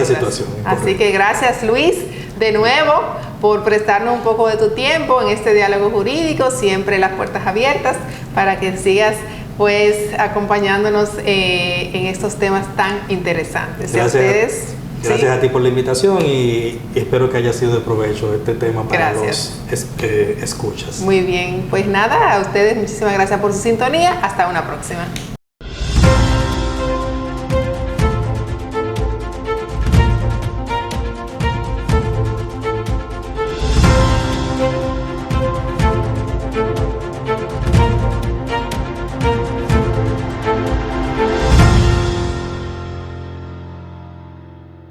situación. Así que gracias, Luis, de nuevo por prestarnos un poco de tu tiempo en este diálogo jurídico. Siempre las puertas abiertas para que sigas pues acompañándonos en estos temas tan interesantes. Gracias. Y a ustedes, Gracias ¿sí? a ti por la invitación y espero que haya sido de provecho este tema para Gracias. los escuchas. Muy bien, pues nada, a ustedes muchísimas gracias por su sintonía. Hasta una próxima.